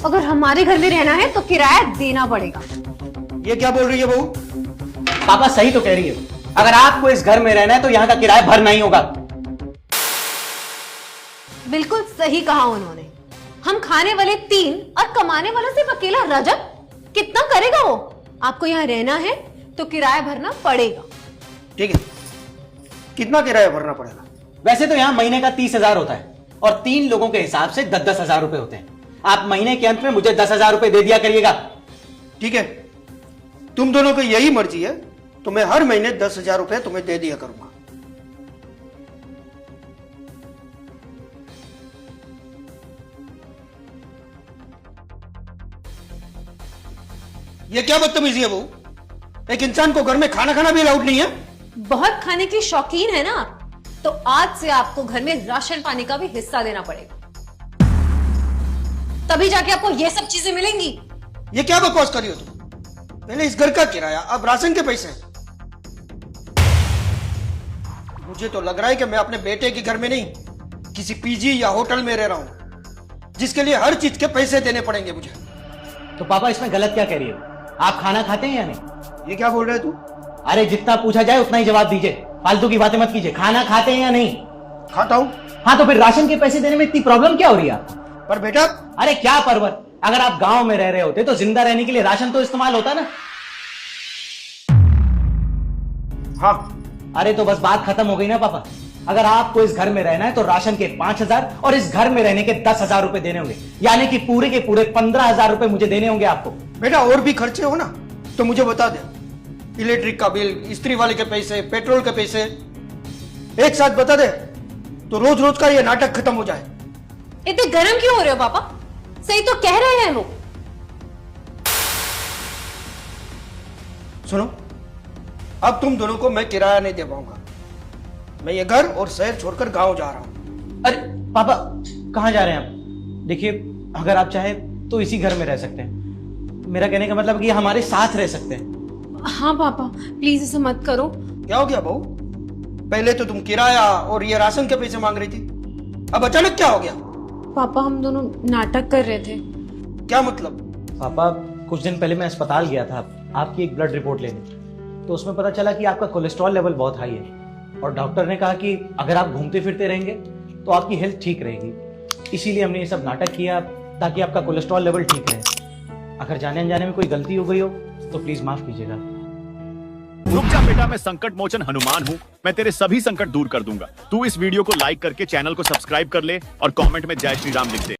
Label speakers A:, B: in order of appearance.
A: अगर हमारे घर में रहना है तो किराया देना पड़ेगा।
B: ये क्या बोल रही है बहू?
C: पापा सही तो कह रही है, अगर आपको इस घर में रहना है तो यहाँ का किराया भरना ही होगा।
A: बिल्कुल सही कहा उन्होंने। हम खाने वाले 3 और कमाने वाला सिर्फ अकेला रजत, कितना करेगा वो? आपको यहाँ रहना है तो किराया भरना पड़ेगा।
B: ठीक है, कितना किराया भरना पड़ेगा?
C: वैसे तो यहाँ महीने का 30,000 होता है और 3 लोगों के हिसाब से 10-10 हजार रुपए होते हैं। आप महीने के अंत में मुझे 10,000 रुपए दे दिया करिएगा।
B: ठीक है, तुम दोनों की यही मर्जी है तो मैं हर महीने 10,000 रुपए तुम्हें दे दिया करूंगा। ये क्या बदतमीजी है बहू? एक इंसान को घर में खाना खाना भी अलाउड नहीं है?
A: बहुत खाने की शौकीन है ना, तो आज से आपको घर में राशन पानी का भी हिस्सा देना पड़ेगा, तभी जाके आपको ये सब चीजें मिलेंगी।
B: ये क्या बकवास कर रही हो तुम? पहले इस घर का किराया, अब राशन के पैसे। मुझे तो लग रहा है कि मैं अपने बेटे के घर में नहीं, किसी पीजी या होटल में रह रहा हूं, जिसके लिए हर चीज के पैसे देने पड़ेंगे मुझे।
C: तो पापा इसमें गलत क्या कह रही है? आप खाना खाते हैं या नहीं?
B: ये क्या बोल रहे तू?
C: अरे जितना पूछा जाए उतना ही जवाब दीजिए, फालतू की बातें मत कीजिए। खाना खाते हैं या नहीं?
B: खाता हूं।
C: हाँ तो फिर राशन के पैसे देने में इतनी प्रॉब्लम क्या हो रही है आपको?
B: पर बेटा,
C: अरे क्या परवर, अगर आप गांव में रह रहे होते तो जिंदा रहने के लिए राशन तो इस्तेमाल होता ना।
B: हाँ,
C: अरे तो बस बात खत्म हो गई ना पापा। अगर आपको इस घर में रहना है तो राशन के 5,000 और इस घर में रहने के 10,000 रुपए देने होंगे, यानी कि पूरे के पूरे 15,000 रुपए मुझे देने होंगे आपको।
B: बेटा और भी खर्चे हो ना तो मुझे बता दे। इलेक्ट्रिक का बिल, इस्त्री वाले के पैसे, पेट्रोल के पैसे एक साथ बता दे तो रोज रोज का ये नाटक खत्म हो जाए।
A: इतने गर्म क्यों हो रहे हो पापा? सही तो कह रहे हैं वो।
B: सुनो, अब तुम दोनों को मैं किराया नहीं दे पाऊंगा। मैं ये घर और शहर छोड़कर गांव जा रहा हूं।
C: अरे पापा कहां जा रहे हैं आप? देखिए अगर आप चाहें तो इसी घर में रह सकते हैं। मेरा कहने का मतलब कि हमारे साथ रह सकते हैं।
A: हाँ पापा प्लीज ऐसा मत करो।
B: क्या हो गया बहू? पहले तो तुम किराया और ये राशन के पैसे मांग रही थी, अब अचानक क्या हो गया?
A: पापा हम दोनों नाटक कर रहे थे।
B: क्या मतलब?
C: पापा कुछ दिन पहले मैं अस्पताल गया था आपकी एक ब्लड रिपोर्ट लेने, तो उसमें पता चला कि आपका कोलेस्ट्रॉल लेवल बहुत हाई है और डॉक्टर ने कहा कि अगर आप घूमते फिरते रहेंगे तो आपकी हेल्थ ठीक रहेगी। इसीलिए हमने ये सब नाटक किया ताकि आपका कोलेस्ट्रॉल लेवल ठीक रहे। अगर जाने अनजाने में कोई गलती हो गई हो तो प्लीज माफ कीजिएगा।
D: रुक जा बेटा, मैं संकट मोचन हनुमान हूँ, मैं तेरे सभी संकट दूर कर दूंगा। तू इस वीडियो को लाइक करके चैनल को सब्सक्राइब कर ले और कमेंट में जय श्री राम लिख दे।